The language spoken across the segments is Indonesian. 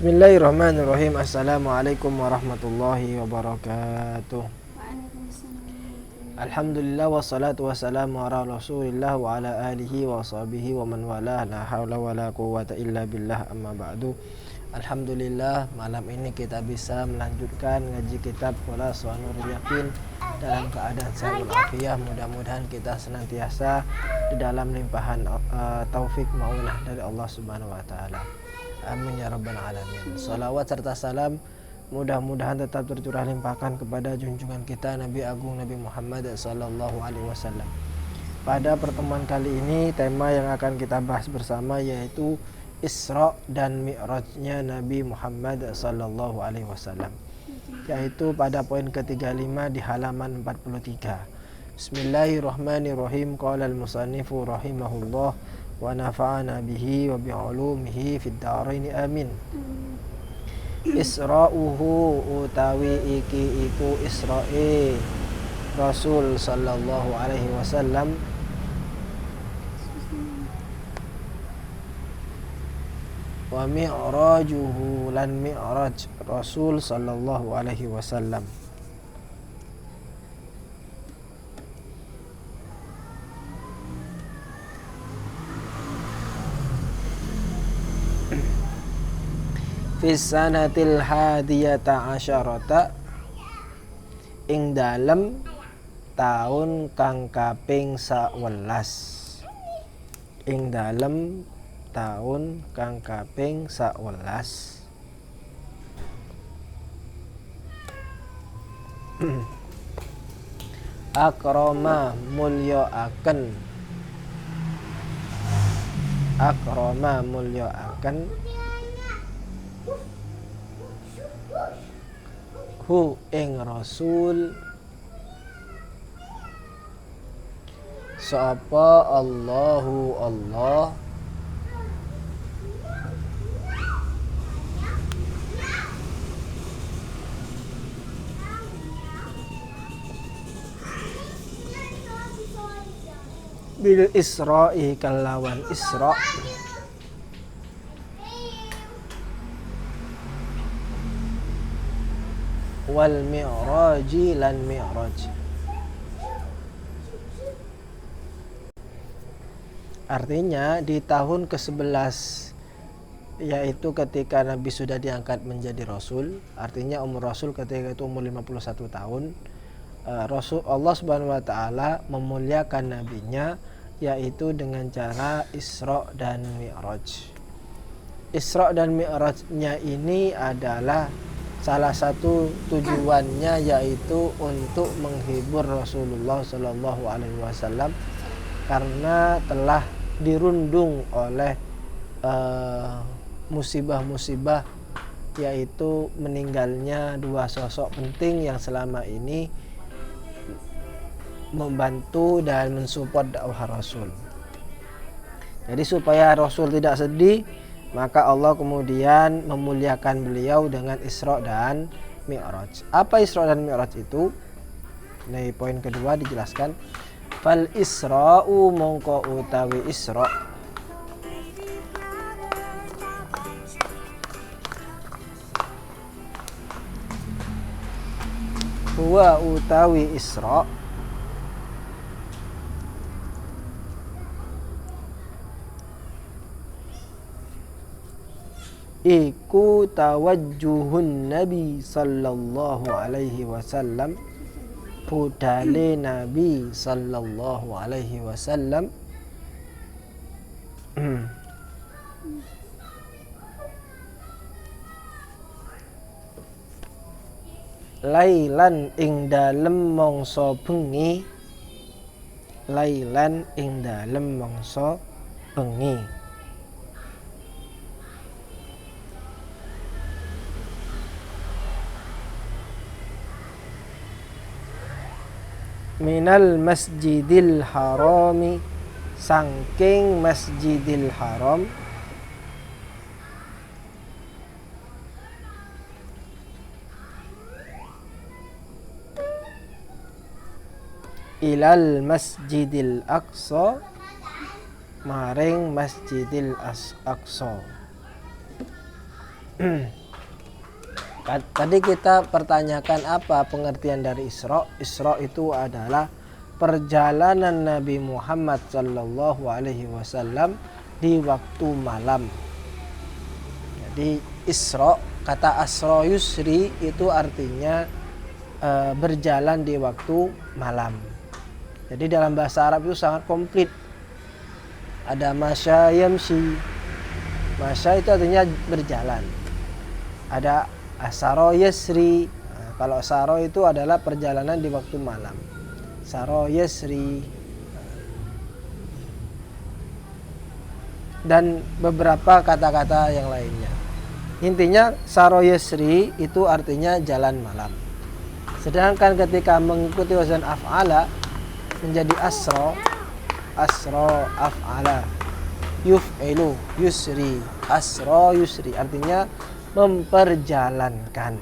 Bismillahirrahmanirrahim. Assalamualaikum warahmatullahi wabarakatuh. Alhamdulillah wassalatu wassalamu ala rasulillah wa ala alihi wa sahbihi wa man walah. La hawla wa la quwwata illa billah, amma ba'du. Alhamdulillah, malam ini kita bisa melanjutkan ngaji kitab Khulasatul Nurul Yaqin dalam keadaan sehat walafiat. Mudah-mudahan kita senantiasa di dalam limpahan taufik maunah dari Allah Subhanahu wa taala. Amin ya rabbal alamin. Salawat serta salam mudah-mudahan tetap tercurah limpahkan kepada junjungan kita Nabi Agung Nabi Muhammad sallallahu alaihi wasallam. Pada pertemuan kali ini tema yang akan kita bahas bersama yaitu Isra dan Mi'rajnya Nabi Muhammad sallallahu alaihi wasallam, yaitu pada poin ke-35 di halaman 43. Bismillahirrahmanirrahim. Qala al-musannifu rahimahullah wa nafa'ana bihi wa bi'ulumihi fid dharain amin. Isra'uhu utawi iki iku Isra'i Rasul sallallahu alaihi wasallam wa mi'rajuhu lan mi'raj Rasul sallallahu alaihi wasallam. Fis sanatil hadiyata asyarata ing dalem taun kang kaping 11. Ing dalem taun kang kaping 11. Akrama mulya aken. Akrama mulya aken hu ing Rasul sapa Allahu Allah bil Isra'i kalawan Isra wal mi'raji lan mi'raj. Artinya di tahun ke-11, yaitu ketika Nabi sudah diangkat menjadi Rasul. Artinya umur Rasul ketika itu umur 51 tahun. Rasul Allah Subhanahu wa taala memuliakan nabinya yaitu dengan cara Isra dan Mi'raj. Isra dan Mi'rajnya ini adalah salah satu tujuannya yaitu untuk menghibur Rasulullah Shallallahu Alaihi Wasallam karena telah dirundung oleh musibah-musibah, yaitu meninggalnya dua sosok penting yang selama ini membantu dan mensupport dakwah Rasul. Jadi supaya Rasul tidak sedih, maka Allah kemudian memuliakan beliau dengan Isra dan Mi'raj. Apa Isra dan Mi'raj itu? Nah, poin kedua dijelaskan. Fal Isra'u mongko utawi Isra huwa utawi Isra iku tawajjuhun Nabi sallallahu alaihi wasallam, budale Nabi sallallahu alaihi wasallam lailan ing dalem mangsa bengi, lailan ing dalem mangsa bengi. Minal masjidil harami, sangking masjidil haram, ilal masjidil aqsa, maring masjidil aqsa. Tadi kita pertanyakan apa pengertian dari Isra. Isra itu adalah perjalanan Nabi Muhammad sallallahu alaihi wasallam di waktu malam. Jadi Isra, kata asra yusri itu artinya berjalan di waktu malam. Jadi dalam bahasa Arab itu sangat komplit. Ada masya yamshi. Masya itu artinya berjalan. Ada asaro yasri. Nah, kalau saro itu adalah perjalanan di waktu malam. Saro yasri. Dan beberapa kata-kata yang lainnya. Intinya saro yasri itu artinya jalan malam. Sedangkan ketika mengikuti wazan af'ala menjadi asro af'ala, yuf'ilu yusri, asro yusri artinya memperjalankan.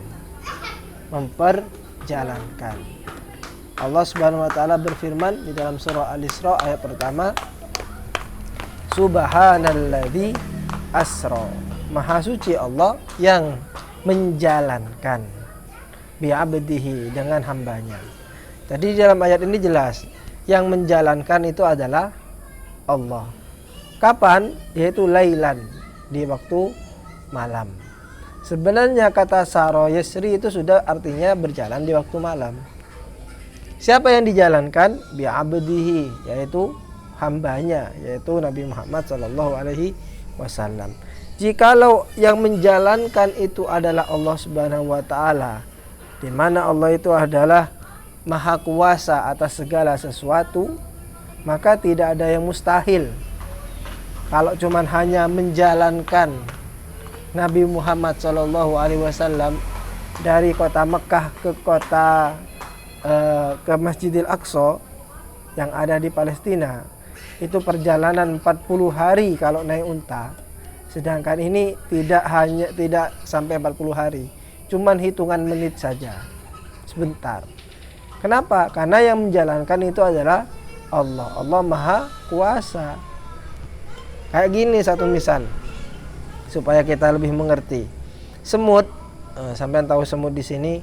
Allah Subhanahu wa taala berfirman di dalam surah Al-Isra ayat pertama, Subhanalladzi asra. Maha suci Allah yang menjalankan bi'abdihi, dengan hambanya. Jadi dalam ayat ini jelas yang menjalankan itu adalah Allah. Kapan? Yaitu lailan, di waktu malam. Sebenarnya kata saro yasri itu sudah artinya berjalan di waktu malam. Siapa yang dijalankan? Bi'abdihi, yaitu hambanya, yaitu Nabi Muhammad sallallahu alaihi wasallam. Jikalau yang menjalankan itu adalah Allah Subhanahu wa taala, di mana Allah itu adalah maha kuasa atas segala sesuatu, maka tidak ada yang mustahil. Kalau cuman hanya menjalankan Nabi Muhammad SAW dari kota Mekah ke Masjidil Aqsa yang ada di Palestina, itu perjalanan 40 hari kalau naik unta. Sedangkan ini tidak sampai 40 hari, cuman hitungan menit saja, sebentar. Kenapa? Karena yang menjalankan itu adalah Allah. Allah maha kuasa. Kayak gini satu misal supaya kita lebih mengerti. Semut, sampean tahu semut di sini.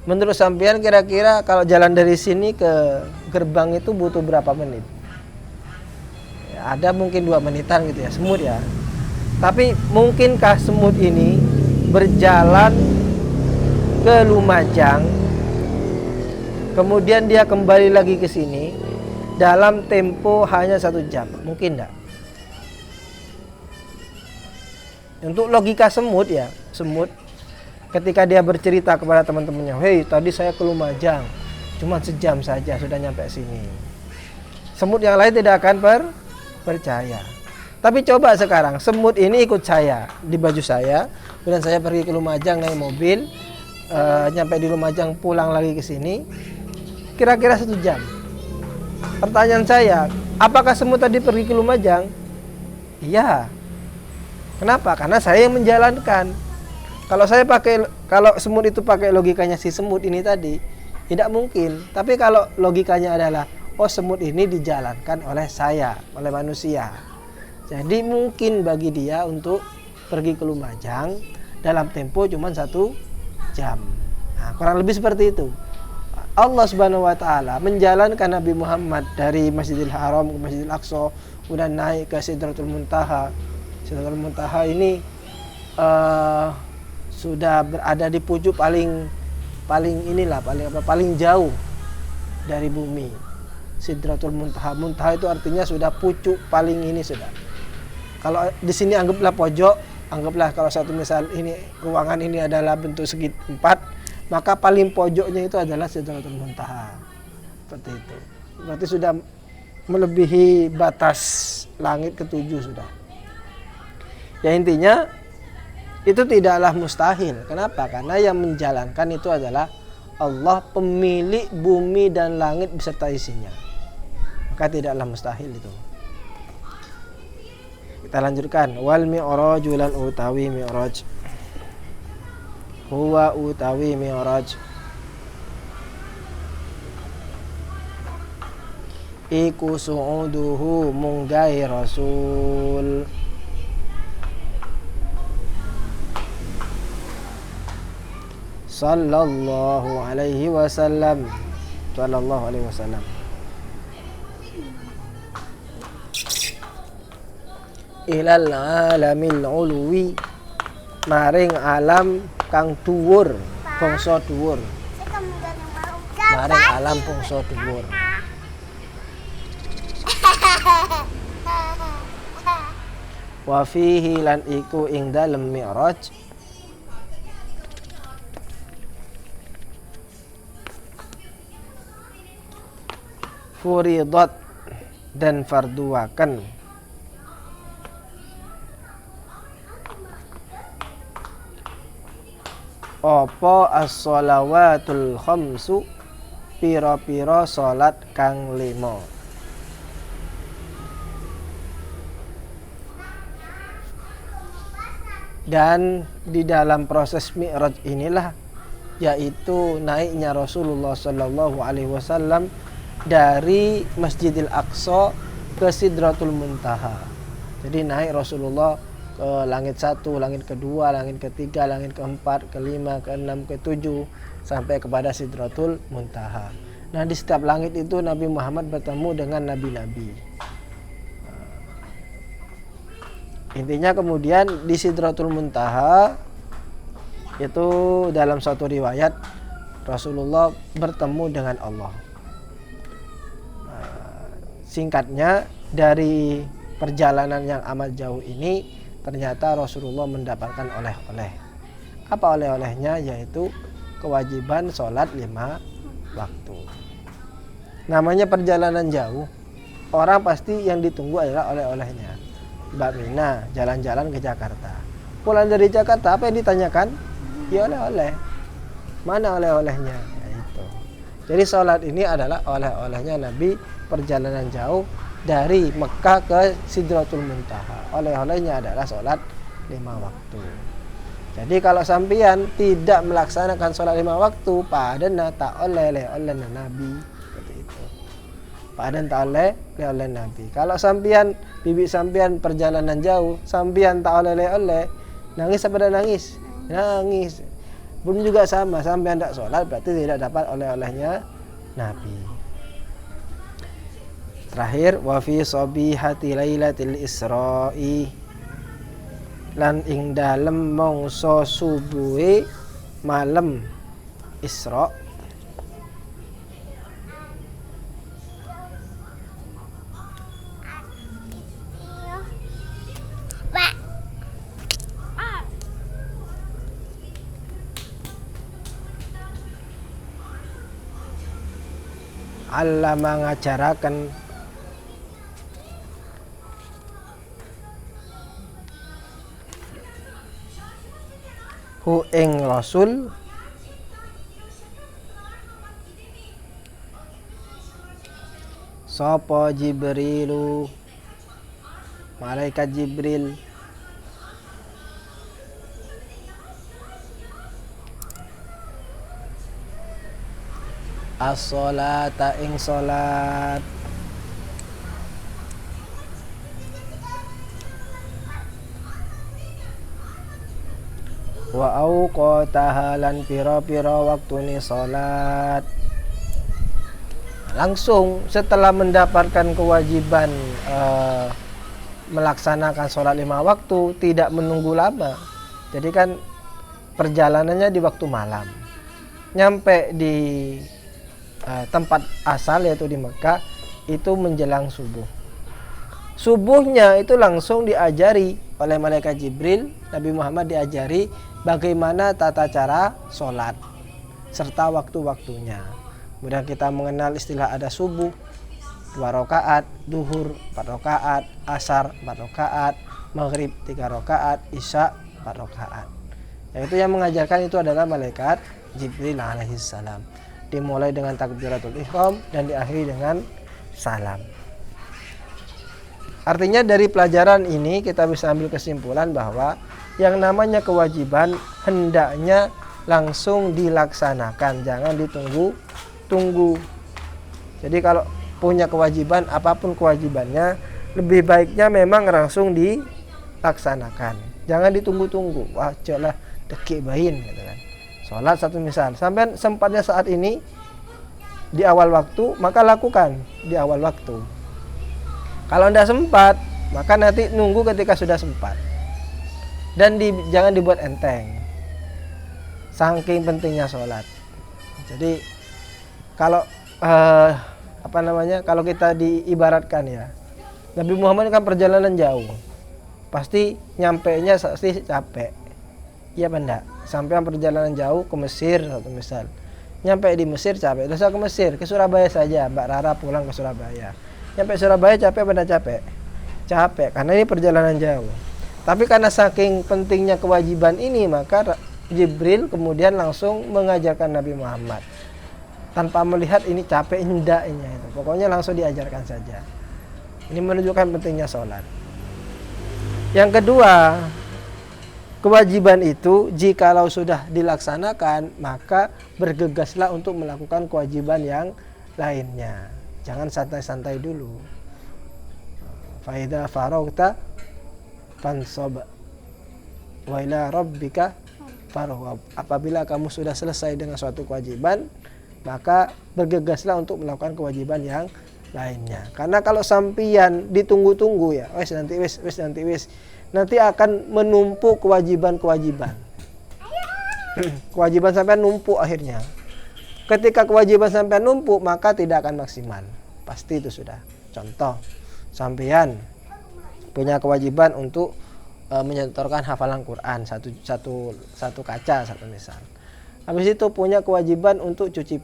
Menurut sampean kira-kira kalau jalan dari sini ke gerbang itu butuh berapa menit? Ya, ada mungkin 2 menitan gitu ya, semut ya. Tapi mungkinkah semut ini berjalan ke Lumajang, kemudian dia kembali lagi ke sini dalam tempo hanya 1 jam? Mungkin enggak? Untuk logika semut ya, semut ketika dia bercerita kepada teman-temannya, "Hei, tadi saya ke Lumajang, cuma sejam saja sudah nyampe sini." Semut yang lain tidak akan percaya. Tapi coba sekarang semut ini ikut saya di baju saya, kemudian saya pergi ke Lumajang naik mobil, nyampe di Lumajang pulang lagi ke sini, kira-kira 1 jam. Pertanyaan saya, apakah semut tadi pergi ke Lumajang? Iya. Kenapa? Karena saya yang menjalankan. Kalau semut itu pakai logikanya si semut ini tadi, tidak mungkin. Tapi kalau logikanya adalah, oh semut ini dijalankan oleh saya, oleh manusia. Jadi mungkin bagi dia untuk pergi ke Lumajang dalam tempo cuma 1 jam. Nah, kurang lebih seperti itu. Allah Subhanahu wa taala menjalankan Nabi Muhammad dari Masjidil Haram ke Masjidil Aqsa, kemudian naik ke Sidratul Muntaha. Sidratul Muntaha ini sudah berada di pucuk paling jauh dari bumi. Sidratul Muntaha. Muntaha itu artinya sudah pucuk paling ini sudah. Kalau di sini anggaplah pojok, anggaplah kalau satu misal ini ruangan ini adalah bentuk segi 4, maka paling pojoknya itu adalah Sidratul Muntaha. Seperti itu. Berarti sudah melebihi batas langit ke-7 sudah. Ya intinya itu tidaklah mustahil. Kenapa? Karena yang menjalankan itu adalah Allah, pemilik bumi dan langit beserta isinya. Maka tidaklah mustahil itu. Kita lanjutkan. Wal mi'raju lan utawi mi'raj. Huwa utawi mi'raj iku su'uduhu munggai rasul sallallahu alaihi wasallam. Sallallahu alaihi wasallam. Ilal alamil ulwi, maring alam kang dhuwur, bangsa dhuwur. Maring alam bangsa dhuwur. Wa fihi lan iku ing dalem Mi'raj furidat dan farduakan apa as-shalawatul khamsu, pira-pira salat kang 5. Dan di dalam proses Mi'raj inilah, yaitu naiknya Rasulullah Sallallahu Alaihi Wasallam dari Masjidil Aqsa ke Sidratul Muntaha. Jadi naik Rasulullah ke langit 1, langit kedua, langit ketiga, langit keempat, kelima, keenam, ketujuh, sampai kepada Sidratul Muntaha. Nah, di setiap langit itu Nabi Muhammad bertemu dengan nabi-nabi. Intinya kemudian di Sidratul Muntaha itu dalam suatu riwayat Rasulullah bertemu dengan Allah. Singkatnya, dari perjalanan yang amat jauh ini ternyata Rasulullah mendapatkan oleh-oleh. Apa oleh-olehnya? Yaitu kewajiban sholat 5 waktu. Namanya perjalanan jauh, orang pasti yang ditunggu adalah oleh-olehnya. Mbak Mina jalan-jalan ke Jakarta, pulang dari Jakarta apa yang ditanyakan? Ya oleh-oleh. Mana oleh-olehnya? Ya itu. Jadi sholat ini adalah oleh-olehnya Nabi perjalanan jauh dari Mekah ke Sidratul Muntaha. Oleh-olehnya adalah sholat 5 waktu. Jadi kalau sampean tidak melaksanakan sholat 5 waktu, padahal tak oleh Nabi. Padan tak oleh Nabi. Kalau sampean bibi sampean perjalanan jauh, sampean tak oleh, nangis apa dah nangis? Nangis. Pun juga sama, sampean tak sholat berarti tidak dapat oleh-olehnya Nabi. Terakhir, wa fi sabihati lailatul Isra'i, lan ing dalem mangsa subuhe malam Isra'. Allah mengajarakan hu ing Rasul sapa Jibrilu, malaikat Jibril, as-sholata ing salat, wa auqataha lan pira-pira waktune salat. Langsung setelah mendapatkan kewajiban melaksanakan sholat 5 waktu, tidak menunggu lama. Jadi kan perjalanannya di waktu malam, nyampe di tempat asal yaitu di Mekah itu menjelang subuh. Subuhnya itu langsung diajari oleh malaikat Jibril, Nabi Muhammad diajari bagaimana tata cara sholat serta waktu-waktunya. Kemudian kita mengenal istilah ada subuh 2 rakaat, duhur 4 rakaat, asar 4 rakaat, maghrib 3 rakaat, isya 4 rakaat. Yaitu yang mengajarkan itu adalah malaikat Jibril alaihissalam. Dimulai dengan takbiratul ihram dan diakhiri dengan salam. Artinya dari pelajaran ini kita bisa ambil kesimpulan bahwa yang namanya kewajiban hendaknya langsung dilaksanakan, jangan ditunggu-tunggu. Jadi kalau punya kewajiban, apapun kewajibannya, lebih baiknya memang langsung dilaksanakan. Jangan ditunggu-tunggu. Wah, jelah dekik bayin gitu kan. Sholat satu misal, sampai sempatnya saat ini di awal waktu, maka lakukan di awal waktu. Kalau tidak sempat, maka nanti nunggu ketika sudah sempat. Dan jangan dibuat enteng. Saking pentingnya sholat. Jadi kalau kalau kita diibaratkan ya, Nabi Muhammad kan perjalanan jauh, pasti nyampainya pasti capek. Iya benda, sampai perjalanan jauh ke Mesir satu misal, nyampe di Mesir capek, terus ke Mesir, ke Surabaya saja, Mbak Rara pulang ke Surabaya, nyampe Surabaya capek benda capek, karena ini perjalanan jauh. Tapi karena saking pentingnya kewajiban ini, maka Jibril kemudian langsung mengajarkan Nabi Muhammad tanpa melihat ini capek hendaknya itu, pokoknya langsung diajarkan saja. Ini menunjukkan pentingnya sholat. Yang kedua, kewajiban itu jikalau sudah dilaksanakan, maka bergegaslah untuk melakukan kewajiban yang lainnya. Jangan santai-santai dulu. Fa idza faragta fansab wa ila rabbika farghab. Apabila kamu sudah selesai dengan suatu kewajiban, maka bergegaslah untuk melakukan kewajiban yang lainnya. Karena kalau sampian ditunggu-tunggu ya, nanti akan menumpuk kewajiban-kewajiban. Kewajiban sampai numpuk akhirnya. Ketika kewajiban sampai numpuk, maka tidak akan maksimal. Pasti itu sudah. Contoh, sampean punya kewajiban untuk menyetorkan hafalan Quran satu kaca satu misal. Habis itu punya kewajiban untuk cuci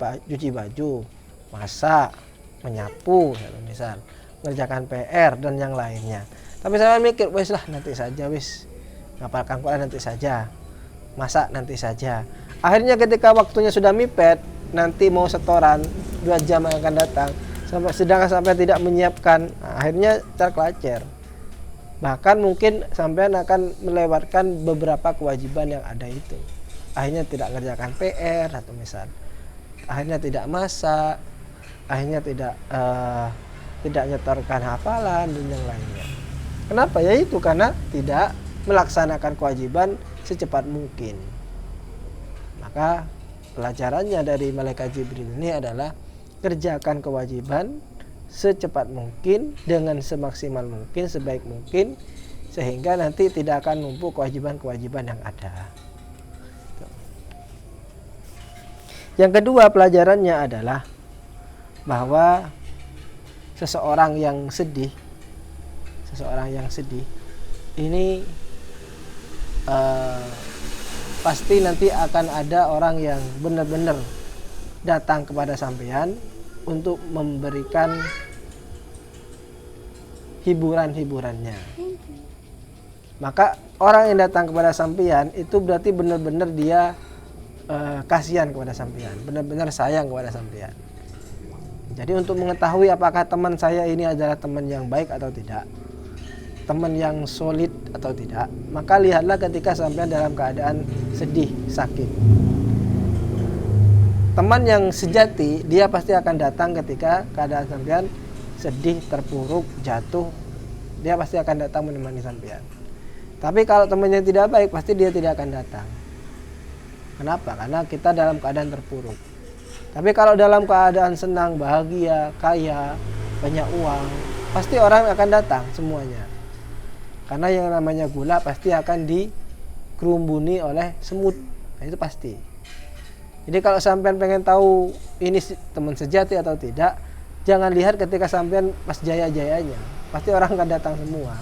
baju, masak, menyapu satu misal, mengerjakan PR dan yang lainnya. Tapi saya mikir, wis lah nanti saja, wis ngapalkan Quran nanti saja, masak nanti saja. Akhirnya ketika waktunya sudah mepet, nanti mau setoran 2 jam yang akan datang, sedangkan sampai tidak menyiapkan, akhirnya terkelacer. Bahkan mungkin sampean akan melewatkan beberapa kewajiban yang ada itu. Akhirnya tidak mengerjakan PR atau misal, akhirnya tidak masak, akhirnya tidak nyetorkan hafalan dan yang lainnya. Kenapa? Ya itu karena tidak melaksanakan kewajiban secepat mungkin. Maka pelajarannya dari malaikat Jibril ini adalah kerjakan kewajiban secepat mungkin, dengan semaksimal mungkin, sebaik mungkin, sehingga nanti tidak akan numpuk kewajiban-kewajiban yang ada. Yang kedua pelajarannya adalah bahwa seseorang yang sedih ini pasti nanti akan ada orang yang benar-benar datang kepada sampean untuk memberikan hiburan-hiburannya. Maka orang yang datang kepada sampean itu berarti benar-benar dia kasihan kepada sampean, benar-benar sayang kepada sampean. Jadi untuk mengetahui apakah teman saya ini adalah teman yang baik atau tidak, teman yang solid atau tidak, maka lihatlah ketika sampean dalam keadaan sedih, sakit. Teman yang sejati, dia pasti akan datang ketika keadaan sampean sedih, terpuruk, jatuh, dia pasti akan datang menemani sampean. Tapi kalau temannya tidak baik, pasti dia tidak akan datang. Kenapa? Karena kita dalam keadaan terpuruk. Tapi kalau dalam keadaan senang, bahagia, kaya, banyak uang, pasti orang akan datang semuanya. Karena yang namanya gula pasti akan dikerumbuni oleh semut. Nah, itu pasti. Jadi kalau sampean pengen tahu ini teman sejati atau tidak, jangan lihat ketika sampean pas jaya-jayanya. Pasti orang akan datang semua.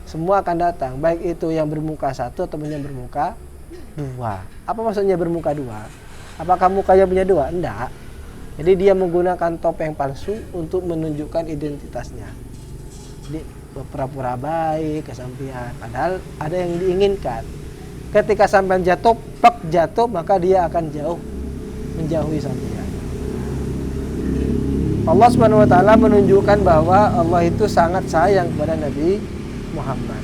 Semua akan datang, baik itu yang bermuka satu atau yang bermuka dua. Apa maksudnya bermuka dua? Apakah mukanya punya dua? Enggak. Jadi dia menggunakan topeng palsu untuk menunjukkan identitasnya. Jadi pura-pura baik ke sampean, padahal ada yang diinginkan. Ketika sampean jatuh, maka dia akan menjauhi sampean. Allah Subhanahu wa taala menunjukkan bahwa Allah itu sangat sayang kepada Nabi Muhammad.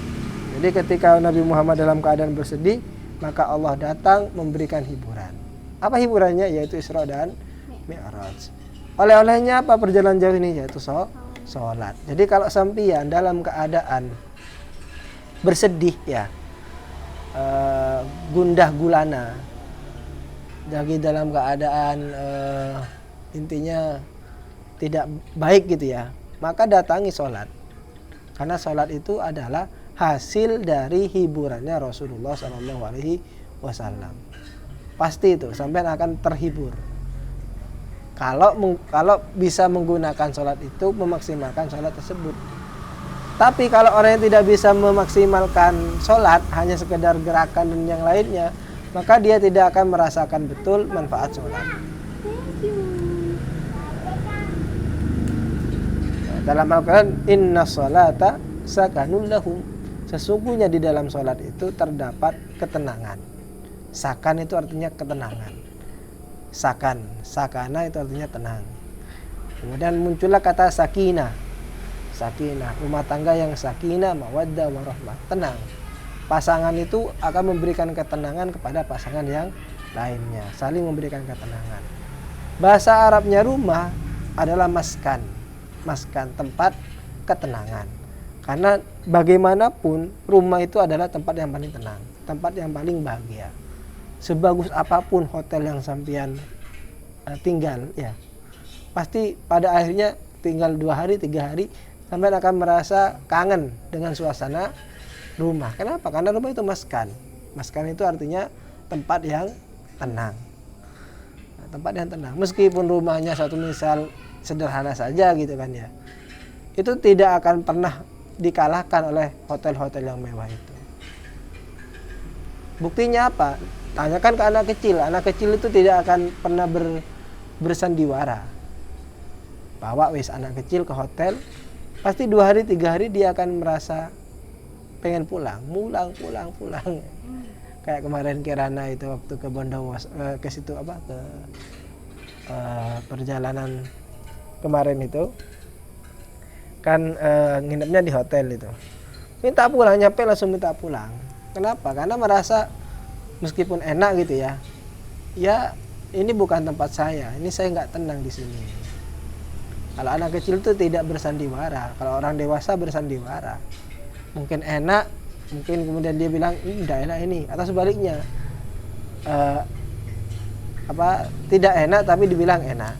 Jadi ketika Nabi Muhammad dalam keadaan bersedih, maka Allah datang memberikan hiburan. Apa hiburannya? Yaitu Isra dan Mi'raj. Oleh-olehnya apa perjalanan jauh ini? Yaitu sholat. Jadi kalau sampeyan dalam keadaan bersedih ya, gundah gulana, lagi dalam keadaan intinya tidak baik gitu ya, maka datangi sholat. Karena sholat itu adalah hasil dari hiburannya Rasulullah SAW. Pasti itu sampai akan terhibur. Kalau bisa menggunakan sholat itu, memaksimalkan sholat tersebut. Tapi kalau orang yang tidak bisa memaksimalkan sholat, hanya sekedar gerakan dan yang lainnya, maka dia tidak akan merasakan betul manfaat sholat. Dalam Al-Quran, inna sholata sakanun lahum. Sesungguhnya di dalam sholat itu terdapat ketenangan. Sakan itu artinya ketenangan. Sakana itu artinya tenang. Kemudian muncullah kata sakinah. Sakinah, rumah tangga yang sakinah, mawaddah, warahmah, tenang. Pasangan itu akan memberikan ketenangan kepada pasangan yang lainnya, saling memberikan ketenangan. Bahasa Arabnya rumah adalah maskan, tempat ketenangan. Karena bagaimanapun rumah itu adalah tempat yang paling tenang, tempat yang paling bahagia. Sebagus apapun hotel yang sampean tinggal, ya pasti pada akhirnya tinggal 2 hari 3 hari sampean akan merasa kangen dengan suasana rumah. Kenapa? Karena rumah itu maskan. Maskan itu artinya tempat yang tenang. Tempat yang tenang. Meskipun rumahnya satu misal sederhana saja gitu kan ya, itu tidak akan pernah dikalahkan oleh hotel-hotel yang mewah itu. Buktinya apa? Tanyakan ke anak kecil. Anak kecil itu tidak akan pernah bersandiwara. Bawa anak kecil ke hotel, pasti 2 hari 3 hari dia akan merasa pengen pulang. Kayak kemarin Kirana itu waktu ke Bondowoso, ke situ ke perjalanan kemarin itu kan nginepnya di hotel itu. Minta pulang, nyampe langsung minta pulang. Kenapa? Karena merasa meskipun enak gitu ya, ya ini bukan tempat saya, ini saya nggak tenang di sini. Kalau anak kecil itu tidak bersandiwara, kalau orang dewasa bersandiwara. Mungkin enak, mungkin kemudian dia bilang ini tidak enak ini, atau sebaliknya tidak enak tapi dibilang enak.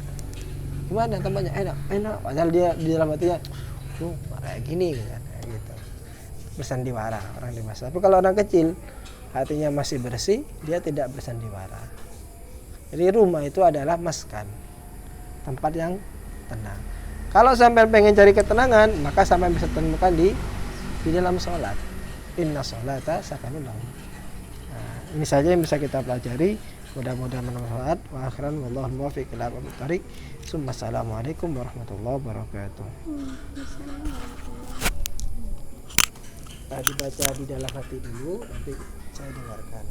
Gimana tempatnya? Enak, padahal dia di dalam hatinya kayak gini gitu. Bersandiwara orang dewasa. Tapi kalau orang kecil hatinya masih bersih, dia tidak bersandiwara. Jadi rumah itu adalah maskan, tempat yang tenang. Kalau sampai pengen cari ketenangan, maka sampai bisa temukan di dalam sholat. Inna sholata sakanun lahum. Ini saja yang bisa kita pelajari. Mudah-mudahan bermanfaat. Wa akhiran wallahu muwaffiq ila aqwamit thoriq. Assalamualaikum warahmatullahi wabarakatuh. Dibaca di dalam hati dulu, nanti saya dengarkan.